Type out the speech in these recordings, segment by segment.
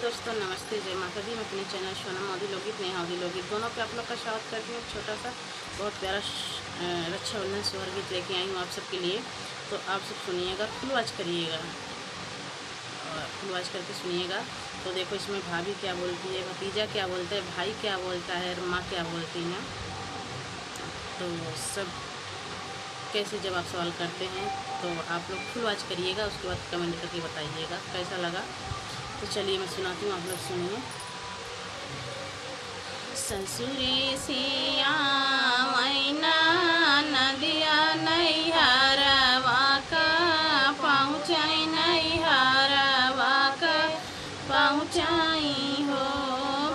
दोस्तों, नमस्ते, जय माता दी। मैं अपने चैनल सोनम मोदी लोगित नेहा मोदी लोगित दोनों पे आप लोग का स्वागत करती हूँ। छोटा सा बहुत प्यारा रक्षाबंधन स्वर गीत लेके आई हूँ आप सबके लिए। तो आप सब सुनिएगा, फुल वॉच करिएगा और फुल वॉच करके सुनिएगा। तो देखो इसमें भाभी क्या बोलती है, भतीजा क्या बोलता है, भाई क्या बोलता है और माँ क्या बोलती हैं। तो सब कैसे जवाब सवाल करते हैं। तो आप लोग फुल वॉच करिएगा, उसके बाद कमेंट करके बताइएगा कैसा लगा। तो चलिए मैं सुनाती हूँ, आप लोग सुनिए। ससुरे से मैना नदिया नैहरवा का पहुँचाई, नैहरवा का पहुँचाई हो।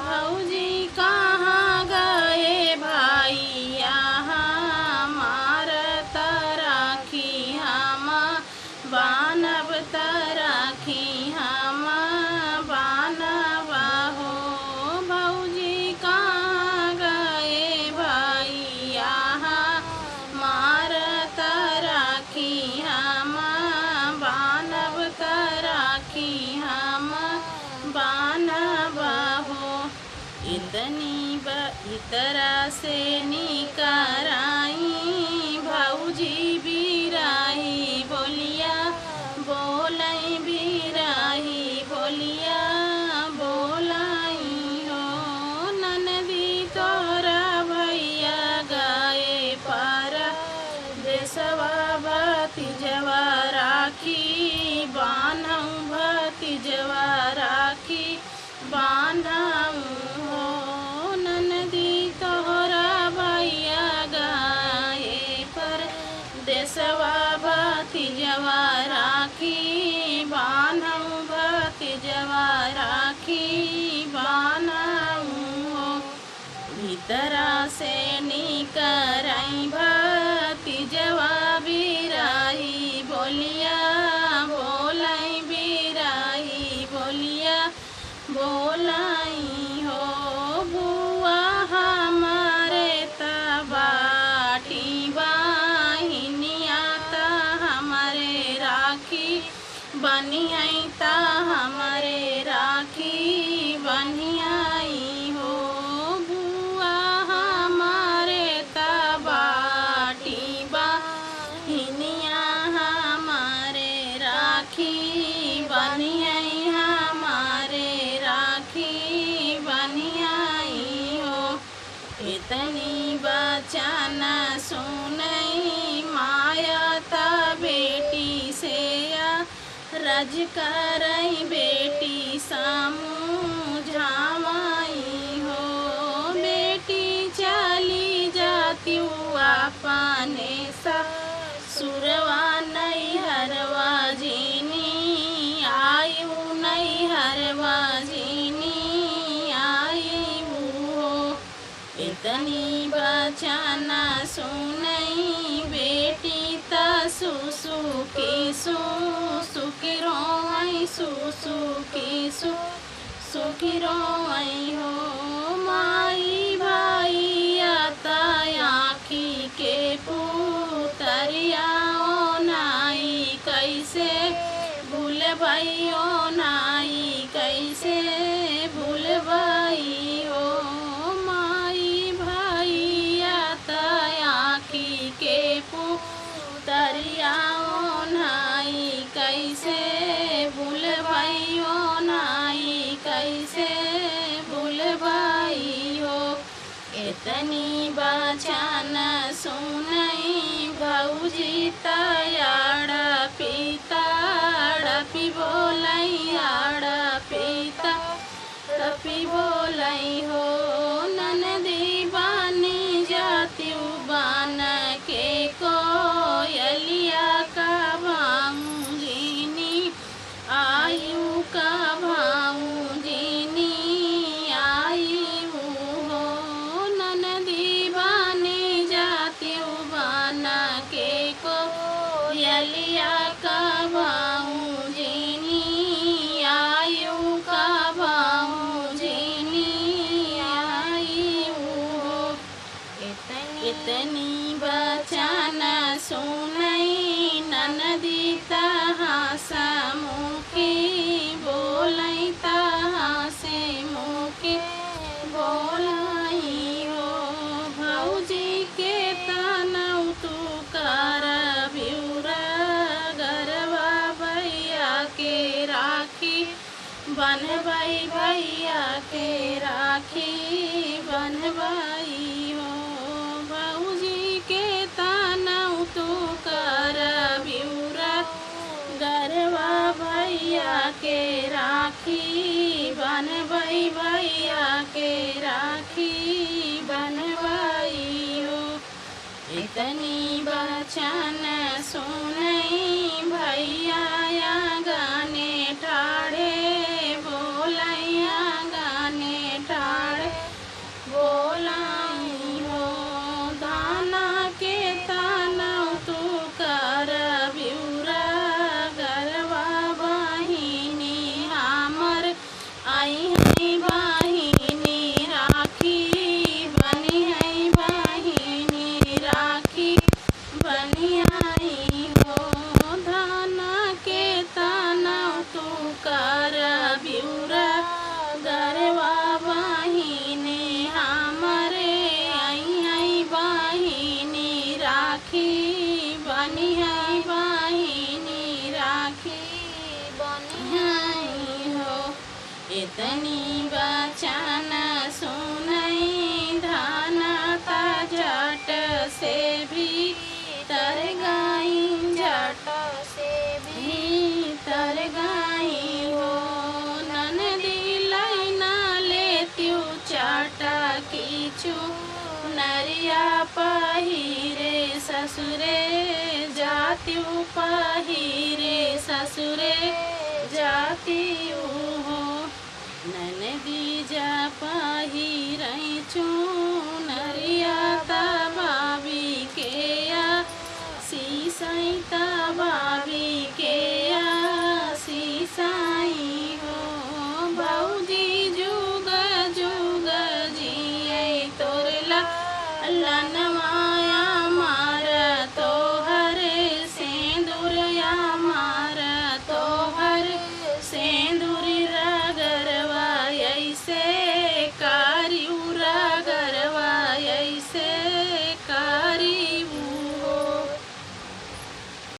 भौजी कहाँ गए भैया हमार तराखी हम बानब, तराखी हम बानब हो। भौजी कहाँ गए भैया हमार तराखी हम बानब, तराखी हम बानब हो। इतरा से निकराई भौजी बिराही बोलिया, बोलाई बिराही बोलिया बोलाई हो। ननदी तोरा भैया गए पर देशवा भतीजवा राखी बान्हूँ, भतीजवा राखी बान्हूँ हो। ननदी तोरा भैया गए पर देशवा भतीजवा राखी बान्हूँ, भतीजवा राखी बान्हूँ हो। भीतरा से निकराई भतीजवा बिराही बोलिया, बोलाई बिराही बोलिया बोलाई हो। बुआ हमारे तबाटी बहिनिया ता हमारे राखी बनियाई, ता हमारे राखी बनियाई हो। बुआ हमारे तबाटी बहिनिया हमारे राखी बनियाई, हमारे राखी बनियाई हो। इतनी बचन सुनई माया ता बेटी से रज करई बेटी समझावाई हो। बेटी चली जाती अपने ससुरवा नैहरवा जीनी आयु, नैहरवा जीनी आयु हो। इतनी बचन सुनई बेटी ता सुसुकी सुसुकी रोई, सुसुकी सुसुकी रोई हो। माई भैया ता आँखी के पुतरिया ओ नाई कैसे भूल भई, ओ नाई कैसे भूल भई हो। माई भैया ता आँखी के पुतरिया ओ नाई कैसे भूल भई, ओ नाई कैसे भूल भई हो। इतनी बचन सुनई भौजी तयाड़ पीता डपी बोलाई, आड़ पीता डपी बोलाई हो। ननदी बानी जाती बान के कोयलिया का भाऊ जीनी आयु, का भाऊ जीनी आयु हो। ननदी बानी जाती बान के कोयलिया का भाऊ जीनी आयु, का भाऊ जीनी मोके बोलाई हो भौजी के तनौ तू कर बिउरा गरबा भैया के राखी बनवाई भैया के राखी बनवाई हो भौजी के तनौ तू कर बिउरा गरबा भैया के राखी बनवाई भैया के राखी बनवाई हो इतनी बचन सुनई भैया या गाने ठाड़े बोलैया गाने ठाड़े बोलाई हो दाना के तनौ तू कर बिउरा गरबा बहिनी हमर आई है बहिनी राखी बनी है बहिनी राखी बनी आई हो धाना के तनौ तू कर बिउरा गरबा बहिनी हमरे आई है बहिनी राखी बनी है बहिनी राखी बनी आई हो इतनी बचन सुनई धान झट से भी तर गई झट से भी तर गई हो ननदी लैना लेत्यू चाटा कीचू नरिया पहिरे ससुरे जात्यू पहिरे ससुरे जात्यू हो ननदी जा पहिरई चूनरिया तबाबी के या सीसाई तबाबी के या सीसाई हो भौजी जुग जुग जिए तोरला लन